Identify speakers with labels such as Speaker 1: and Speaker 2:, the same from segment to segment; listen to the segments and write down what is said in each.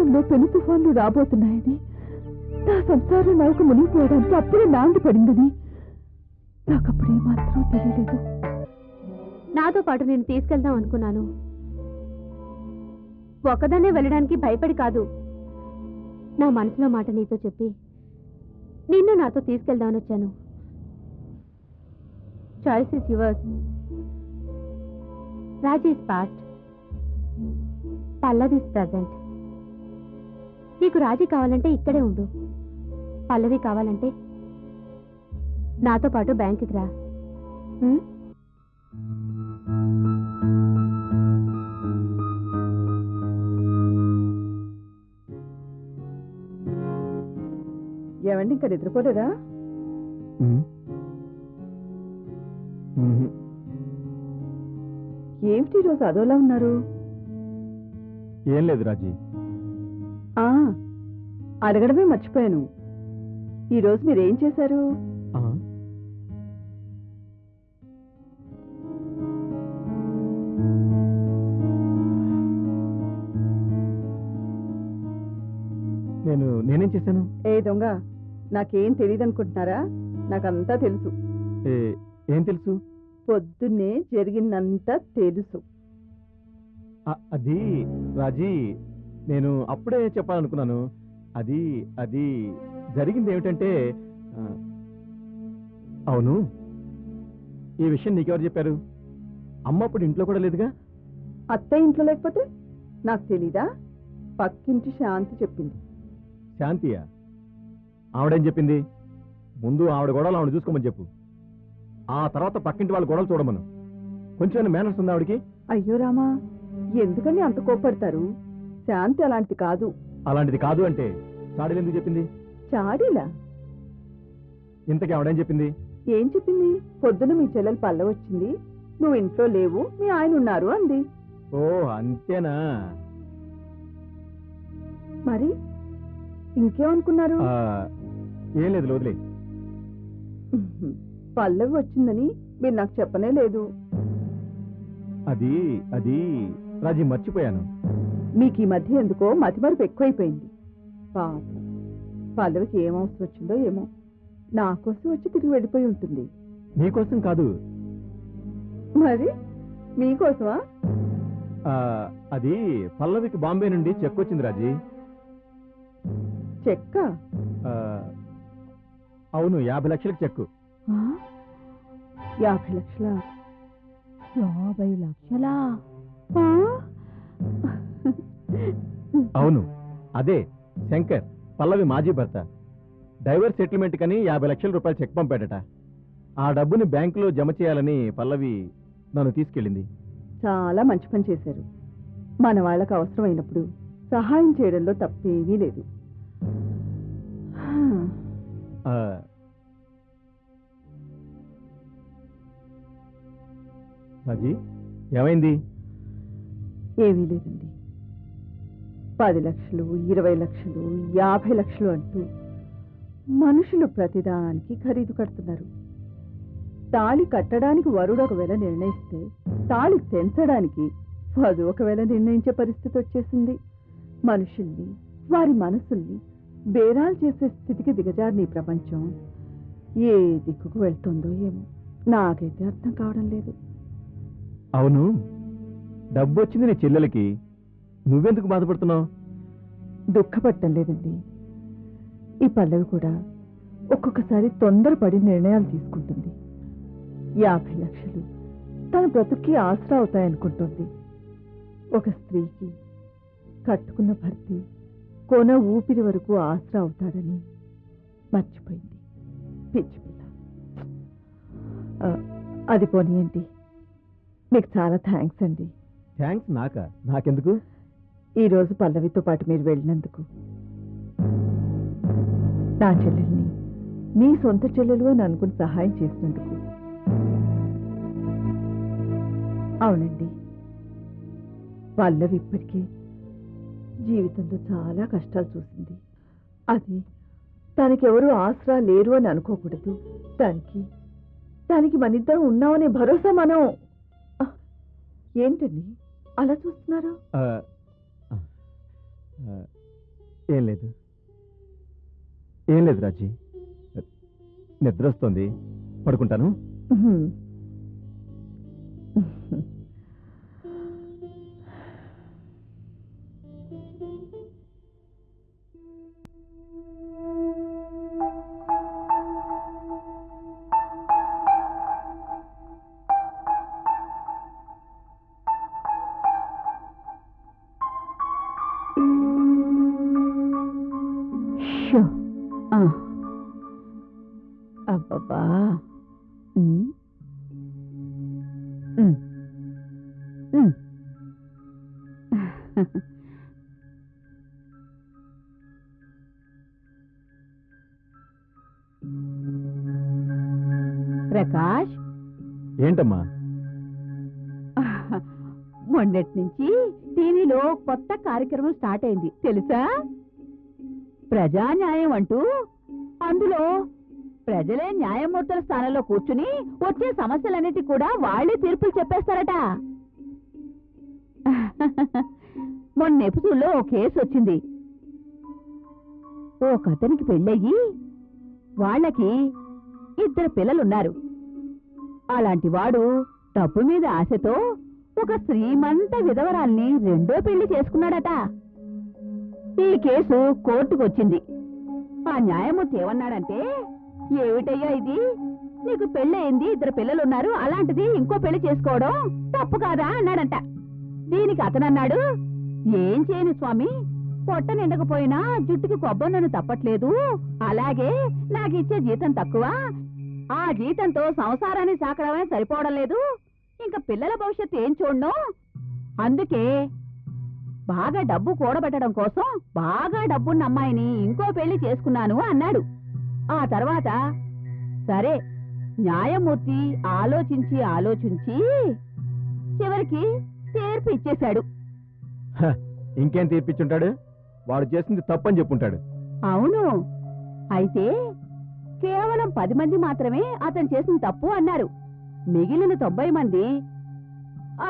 Speaker 1: జీవితంలో పెను తుఫాన్లు రాబోతున్నాయని, నా సంసారం నౌక మునిగిపోవడానికి అప్పుడే నాంది పడిందని నాకప్పుడే మాత్రం తెలియలేదు.
Speaker 2: నాతో పాటు నేను తీసుకెళ్దాం అనుకున్నాను. ఒకదాన్నే వెళ్ళడానికి భయపడి కాదు, నా మనసులో మాట నీతో చెప్పి నిన్ను నాతో తీసుకెళ్దామని వచ్చాను. Choice is yours. Raji is past, Pallavi is present. నీకు రాజీ కావాలంటే ఇక్కడే ఉండు, పల్లవి కావాలంటే నాతో పాటు బ్యాంకుకి రా.
Speaker 1: ఏమండి, ఇంకా నిద్రపోలేదా? ఏమిటి ఈరోజు అదోలా ఉన్నారు?
Speaker 3: ఏం లేదు రాజీ.
Speaker 1: అడగడమే మర్చిపోయాను, ఈరోజు మీరేం చేశారు?
Speaker 3: నేనేం చేశాను?
Speaker 1: ఏ దొంగ, నాకేం తెలియదు అనుకుంటున్నారా? నాకంతా తెలుసు.
Speaker 3: ఏం తెలుసు?
Speaker 1: పొద్దున్నే జరిగిందంతా తెలుసు.
Speaker 3: అది రాజీ, నేను అప్పుడే చెప్పాలనుకున్నాను. అది అది జరిగింది ఏమిటంటే, అవును, ఈ విషయం నీకెవరు చెప్పారు? అమ్మ అప్పుడు ఇంట్లో కూడా లేదుగా.
Speaker 1: అత్తయ్య ఇంట్లో లేకపోతే నాకు తెలీదా? పక్కింటి శాంతి చెప్పింది.
Speaker 3: శాంతియా? ఆవిడేం చెప్పింది? ముందు ఆవిడ గొడవలు ఆవిడ చూసుకోమని చెప్పు, ఆ తర్వాత పక్కింటి వాళ్ళ గొడవలు చూడమను. కొంచెం మేనర్స్ ఉంది ఆవిడకి.
Speaker 1: అయ్యో రామా, ఎందుకని అంత కోపడతారు? శాంతి అలాంటిది కాదు.
Speaker 3: అలాంటిది కాదు అంటే చాడీలు ఎందుకు చెప్పింది?
Speaker 1: చాడీలా?
Speaker 3: ఇంతకీ ఆవిడేం చెప్పింది?
Speaker 1: ఏం చెప్పింది? పొద్దున మీ చెల్లెలు పల్ల వచ్చింది, నువ్వు ఇంట్లో లేవు, మీ ఆయన ఉన్నారు అంది.
Speaker 3: ఓ అంతేనా?
Speaker 1: మరి ఇంకేమనుకున్నారు?
Speaker 3: ఏం లేదు, వదిలే.
Speaker 1: పల్లవి వచ్చిందని మీరు నాకు చెప్పనే లేదు.
Speaker 3: అది అది రాజీ, మర్చిపోయాను.
Speaker 1: మీకు ఈ మధ్య ఎందుకో మతిమరుపు ఎక్కువైపోయింది. పాపం, పల్లవికి ఏం అవసరం వచ్చిందో ఏమో, నా కోసం వచ్చి తిరిగి వెళ్ళిపోయి ఉంటుంది.
Speaker 3: నీకోసం కాదు.
Speaker 1: మరి మీకోసమా?
Speaker 3: అది పల్లవికి బాంబే నుండి చెక్ వచ్చింది రాజీ.
Speaker 1: చెక్క?
Speaker 3: అవును, 50 లక్షలకు చెక్కు.
Speaker 1: 50 లక్షలా? 50 లక్షలా?
Speaker 3: అవును, అదే శంకర్, పల్లవి మాజీ భర్త, డైవర్స్ సెటిల్మెంట్ కని 50 లక్షల రూపాయలు చెక్ పంపాడట. ఆ డబ్బుని బ్యాంకులో జమ చేయాలని పల్లవి నన్ను తీసుకెళ్ళింది.
Speaker 1: చాలా మంచి పని చేశారు. మన వాళ్ళకు అవసరమైనప్పుడు సహాయం చేయడంలో తప్పేమీ లేదు.
Speaker 3: రాజీ, ఏమైంది?
Speaker 1: ఏమీ లేదండి. 10 లక్షలు, 20 లక్షలు, 50 లక్షలు అంటూ మనుషులు ప్రతిదానికి ఖరీదు కడుతున్నారు. తాళి కట్టడానికి వరుడు ఒకవేళ నిర్ణయిస్తే, తాళి తెంచడానికి వధు ఒకవేళ నిర్ణయించే పరిస్థితి వచ్చేసింది. మనుషుల్ని, వారి మనసుల్ని బేరాలు చేసే స్థితికి దిగజారిన ఈ ప్రపంచం ఏ దిక్కుకు వెళ్తుందో ఏమో నాకైతే అర్థం కావడం లేదు.
Speaker 3: అవును, డబ్బు వచ్చింది నీ చెల్లెలకి, నువ్వెందుకు బాధపడుతున్నావు?
Speaker 1: దుఃఖపడటం లేదండి. ఈ పల్లవి కూడా ఒక్కొక్కసారి తొందరపడి నిర్ణయాలు తీసుకుంటుంది. 50 లక్షలు తన బ్రతుక్కి ఆసరా అవుతాయనుకుంటుంది. ఒక స్త్రీకి కట్టుకున్న భర్తే కొన ఊపిరి వరకు ఆసరా అవుతాడని మర్చిపోయింది పిచ్చి పిల్ల. అది పోనీయండి, మీకు చాలా థ్యాంక్స్ అండి.
Speaker 3: థ్యాంక్స్ నాకా? నాకెందుకు?
Speaker 1: ఈరోజు పల్లవితో పాటు మీరు వెళ్ళినందుకు, నా చెల్లెల్ని మీ సొంత చెల్లెలు అని అనుకుని సహాయం చేసినందుకు. అవునండి, పల్లవి ఇప్పటికే జీవితంలో చాలా కష్టాలు చూసింది. అది తనకెవరూ ఆసరా లేరు అని అనుకోకూడదు. దానికి మనిద్దరం ఉన్నామనే భరోసా మనం. ఏంటండి అలా చూస్తున్నారు?
Speaker 3: ఏం లేదు ఏం లేదు రాజీ, నిద్ర వస్తుంది, పడుకుంటాను.
Speaker 1: అబ్బబ్బా, ప్రకాష్,
Speaker 3: ఏంటమ్మా?
Speaker 1: మొన్నటి నుంచి టీవీలో కొత్త కార్యక్రమం స్టార్ట్ అయింది తెలుసా? ప్రజాన్యాయం అంటూ అందులో ప్రజలే న్యాయమూర్తుల స్థానంలో కూర్చుని వచ్చే సమస్యలన్నిటి కూడా వాళ్లే తీర్పులు చెప్పేస్తారట. మొన్న ఎపిసోడ్లో ఓ కేసు వచ్చింది. ఓ కథనికి పెళ్ళయ్యి వాళ్ళకి 2 పిల్లలున్నారు. అలాంటి వాడు డబ్బు మీద ఆశతో ఒక శ్రీమంత విధవరాల్ని 2వ పెళ్లి చేసుకున్నాడట. ఈ కేసు కోర్టుకొచ్చింది. ఆ న్యాయమూర్తి ఏమన్నాడంటే, ఏమిటయ్యా ఇది, నీకు పెళ్ళయింది, 2 పిల్లలున్నారు, అలాంటిది ఇంకో పెళ్లి చేసుకోవడం తప్పు కాదా అన్నాడంట. దీనికి అతనన్నాడు, ఏం చేయను స్వామి, పొట్ట నిండకపోయినా జుట్టుకి కొబ్బరి నూనె తప్పట్లేదు, అలాగే నాకిచ్చే జీతం తక్కువ, ఆ జీతంతో సంసారాన్ని సాకడమే సరిపోవడం లేదు, ఇంకా పిల్లల భవిష్యత్తు ఏం చూడను, అందుకే బాగా డబ్బు కూడబెట్టడం కోసం బాగా డబ్బున్న అమ్మాయిని ఇంకో పెళ్లి చేసుకున్నాను అన్నాడు. ఆ తర్వాత సరే న్యాయమూర్తి ఆలోచించి చివరికి తీర్పు ఇచ్చేశాడు.
Speaker 3: ఇంకేం తీర్పిచ్చుంటాడు? వాడు చేసింది తప్పని చెప్పుంటాడు.
Speaker 1: అవును, అయితే కేవలం 10 మంది మాత్రమే అతను చేసింది తప్పు అన్నారు. మిగిలిన 90 మంది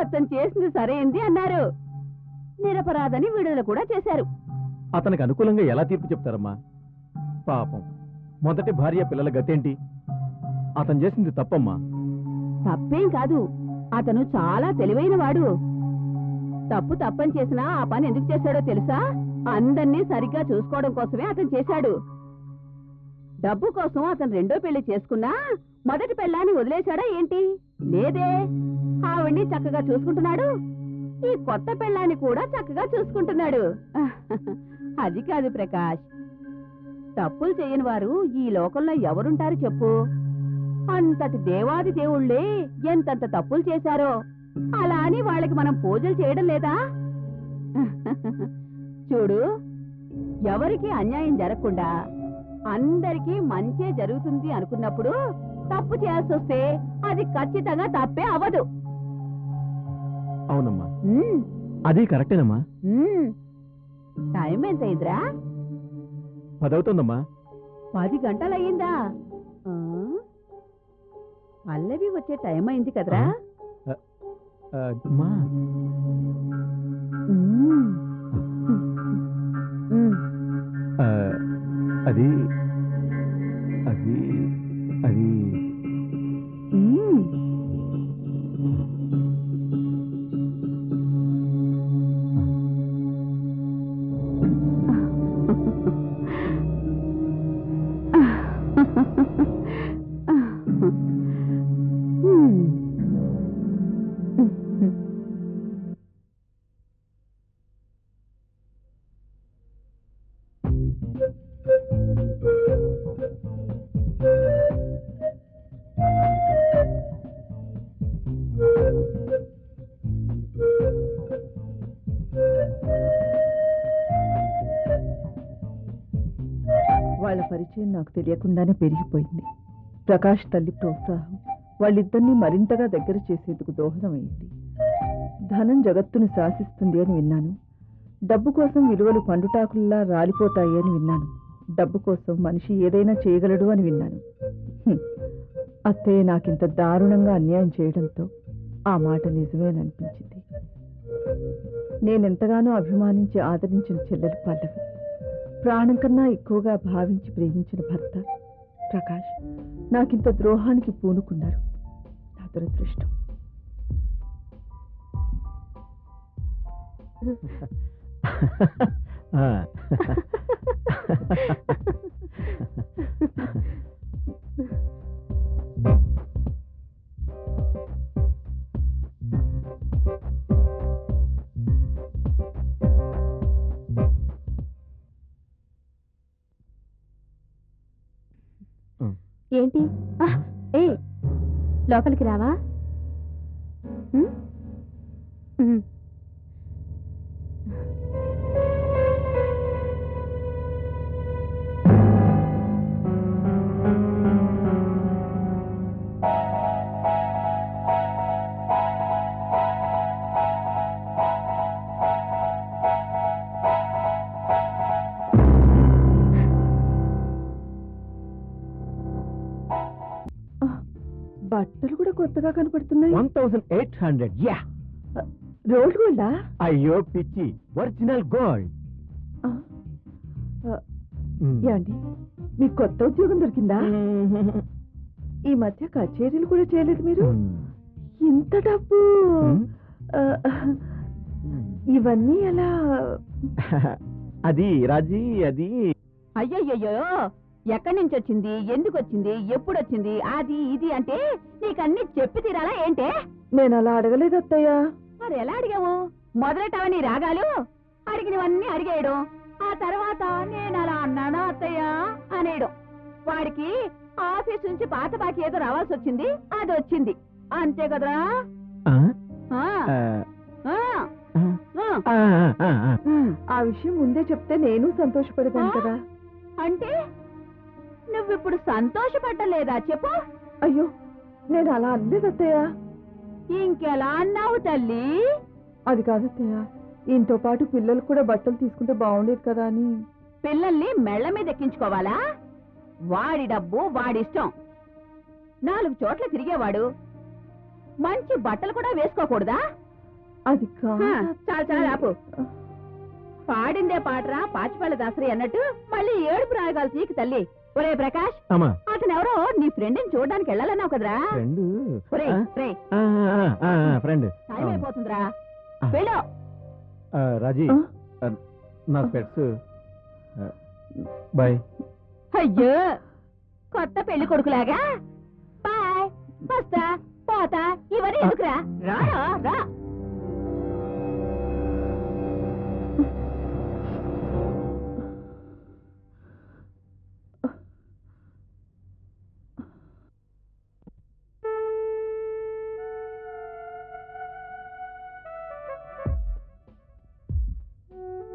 Speaker 1: అతను చేసింది సరైంది అన్నారు. నిరపరాధని విడుదల కూడా చేశారు.
Speaker 3: అతనికి అనుకూలంగా ఎలా తీర్పు చెప్తారమ్మా? పాపం, మొదటి భార్య పిల్లల గతేంటి? అతను చేసింది తప్పమ్మా.
Speaker 1: తప్పేం కాదు, అతను చాలా తెలివైన వాడు. తప్పు తప్పని చేసినా ఆ పని ఎందుకు చేశాడో తెలుసా? అందర్నీ సరిగ్గా చూసుకోవడం కోసమే అతను చేశాడు. డబ్బు కోసం అతను 2వ పెళ్లి చేసుకున్నా మొదటి పెళ్ళాన్ని వదిలేశాడా ఏంటి? లేదే, ఆవిడ్ని చక్కగా చూసుకుంటున్నాడు, ఈ కొత్త పెళ్ళాన్ని కూడా చక్కగా చూసుకుంటున్నాడు. అది కాదు ప్రకాష్, తప్పులు చేయని వారు ఈ లోకంలో ఎవరుంటారు చెప్పు? అంతటి దేవాది దేవుళ్ళే ఎంతంత తప్పులు చేశారో, అలా అని వాళ్ళకి మనం పూజలు చేయడం లేదా? చూడు, ఎవరికి అన్యాయం జరగకుండా అందరికీ మంచే జరుగుతుంది అనుకున్నప్పుడు తప్పు చేయాల్సి వస్తే అది ఖచ్చితంగా తప్పే అవ్వదు.
Speaker 3: అవునమ్మా, అది కరెక్టేనమ్మా.
Speaker 1: టైం ఎంత అయిందిరా?
Speaker 3: 10 అవుతుందమ్మా.
Speaker 1: 10 గంటలయ్యిందా? పల్లవి వచ్చే టైం అయింది కదరా?
Speaker 3: అమ్మా, అది అది అది
Speaker 1: వాళ్ళ పరిచయం నాకు తెలియకుండానే పెరిగిపోయింది. ప్రకాష్ తల్లి ప్రోత్సాహం వాళ్ళిద్దరినీ మరింతగా దగ్గర చేసేందుకు దోహదమైంది. ధనం జగత్తును శాసిస్తుంది అని విన్నాను. డబ్బు కోసం విలువలు పండుటాకుల్లా రాలిపోతాయి అని విన్నాను. డబ్బు కోసం మనిషి ఏదైనా చేయగలడు అని విన్నాను. అత్తయ్య నాకింత దారుణంగా అన్యాయం చేయడంతో ఆ మాట నిజమేననిపించింది. నేనెంతగానో అభిమానించి ఆదరించిన చెల్లెలు పల్లవి ప్రాణం కన్నా ఎక్కువగా భావించి ప్రేమించిన భర్త ప్రకాష్ నాకింత ద్రోహానికి పూనుకున్నారు. నా దురదృష్టం.
Speaker 2: ఏంటి? ఏ లోపలికి రావా?
Speaker 1: బట్టలు కూడా కొత్తగా కనపడుతున్నాయి.
Speaker 3: 1800. యా,
Speaker 1: రోడ్ గోల్డా?
Speaker 3: అయ్యో పిచ్చి, ఒరిజినల్ గోల్డ్.
Speaker 1: ఏమండి, మీకు కొత్త ఉద్యోగం దొరికిందా? ఈ మధ్య కచేరీలు కూడా చేయలేదు మీరు. ఇంత డబ్బు ఇవన్నీ ఎలా?
Speaker 3: అది రాజీ, అది
Speaker 4: అయ్యయ్యో, ఎక్కడి నుంచి వచ్చింది, ఎందుకు వచ్చింది, ఎప్పుడు వచ్చింది, అది ఇది అంటే నీకన్నీ చెప్పి తీరాలా ఏంటే?
Speaker 1: నేను అలా అడగలేదు అత్తయ్య.
Speaker 4: మరి ఎలా అడిగావు? మొదలెట్టవా నీ రాగాలు? అడిగినవన్నీ అడిగేయడం, ఆ తర్వాత నేను అలా అన్నానా అత్తయ్య అనేయడం. వాడికి ఆఫీస్ నుంచి పాత బాకి ఏదో రావాల్సి వచ్చింది, అది వచ్చింది, అంతే కదరా?
Speaker 1: ఆ విషయం ముందే చెప్తే నేను సంతోషపడతాను కదా.
Speaker 4: అంటే నువ్విప్పుడు సంతోషపడ్డలేదా చెప్పు?
Speaker 1: అయ్యో, నేను అలా అనలేదు అత్తయ్య.
Speaker 4: ఇంకెలా అన్నావు తల్లి?
Speaker 1: అది కాదత్తయ్య, ఈయనతో పాటు పిల్లలు కూడా బట్టలు తీసుకుంటే బాగుండేది కదా అని.
Speaker 4: పిల్లల్ని మెళ్ల మీద ఎక్కించుకోవాలా? వాడి డబ్బు వాడిష్టం. 4 చోట్ల తిరిగేవాడు, మంచి బట్టలు కూడా వేసుకోకూడదా?
Speaker 1: అది
Speaker 4: చాలు చాలు ఆపు. పాడిందే పాటరా పాచిపళ్ళ దాసరి అన్నట్టు మళ్ళీ ఏడుపు రాగాలు తీకి తల్లి. ఒరే ప్రకాష్, అతను ఎవరో నీ ఫ్రెండ్ ని చూడడానికి వెళ్ళాలన్నావు కదరా?
Speaker 3: ఫ్రెండ్
Speaker 4: టైం అయిపోతుందిరా, వెళ్ళు.
Speaker 3: రాజీ, నా స్పెట్స్. బాయ్.
Speaker 4: అయ్యో, కొత్త పెళ్లి కొడుకులాగా బాయ్, వస్తా, పోతా, ఇవన్నీ ఎందుకురా? రా రా.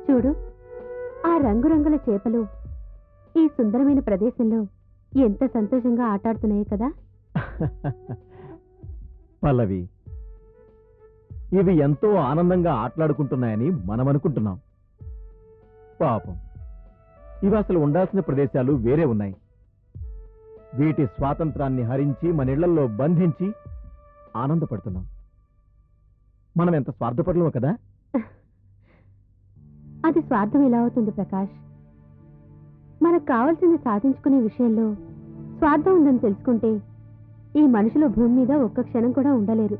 Speaker 2: చూడు, ఆ రంగురంగుల చేపలు ఈ సుందరమైన ప్రదేశంలో ఎంత సంతోషంగా ఆటాడుతున్నాయి కదా.
Speaker 3: పల్లవి, ఇవి ఎంతో ఆనందంగా ఆటలాడుకుంటున్నాయని మనం అనుకుంటున్నాం. పాపం, ఇవి అసలు ఉండాల్సిన ప్రదేశాలు వేరే ఉన్నాయి. వీటి స్వాతంత్రాన్ని హరించి మన ఇళ్లలో బంధించి ఆనందపడుతున్నాం. మనం ఎంత స్వార్థపరులమో కదా.
Speaker 2: అది స్వార్థం ఎలా అవుతుంది ప్రకాష్? మనకు కావాల్సింది సాధించుకునే విషయంలో స్వార్థం ఉందని తెలుసుకుంటే ఈ మనుషులు భూమి మీద ఒక్క క్షణం కూడా ఉండలేరు.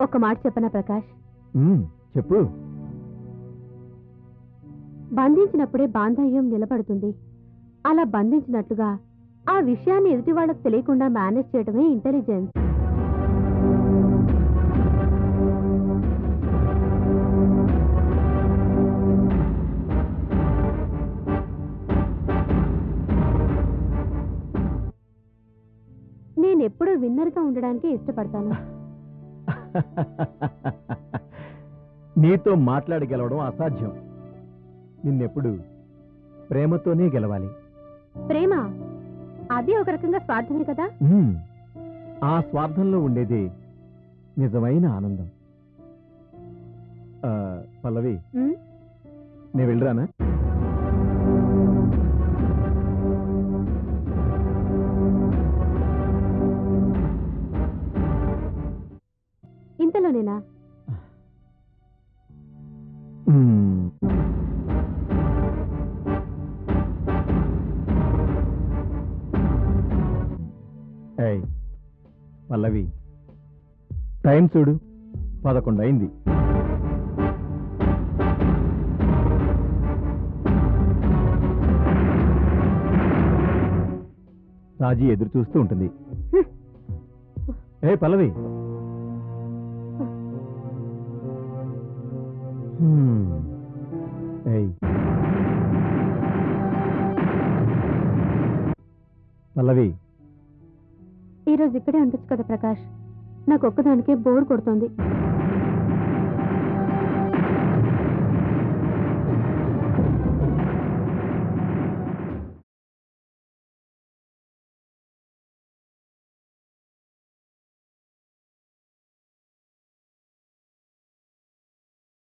Speaker 2: ఒక మాట చెప్పనా ప్రకాష్?
Speaker 3: చెప్పు.
Speaker 2: బంధించినప్పుడే బాంధవ్యం నిలబడుతుంది. అలా బంధించినట్లుగా ఆ విషయాన్ని ఎదుటి వాళ్ళకు తెలియకుండా మేనేజ్ చేయడమే ఇంటెలిజెన్స్. నేనెప్పుడూ విన్నర్గా ఉండడానికి ఇష్టపడతాను.
Speaker 3: నీతో మాట్లాడి గెలవడం అసాధ్యం. నిన్నెప్పుడు ప్రేమతోనే గెలవాలి.
Speaker 2: ప్రేమ అది ఒక రకంగా స్వార్థమే కదా.
Speaker 3: ఆ స్వార్థంలో ఉండేది నిజమైన ఆనందం. పల్లవి, నేను వెళ్ళరానా?
Speaker 2: ఇంతలోనేనా?
Speaker 3: పల్లవి, టైం చూడు, 11 అయింది. రాజీ ఎదురు చూస్తూ ఉంటుంది. ఏ పల్లవి, ఏయ్ పల్లవి,
Speaker 2: ఈరోజు ఇక్కడే ఉండొచ్చు కదా ప్రకాష్, నాకు ఒక్కదానికే బోర్ కొడుతోంది.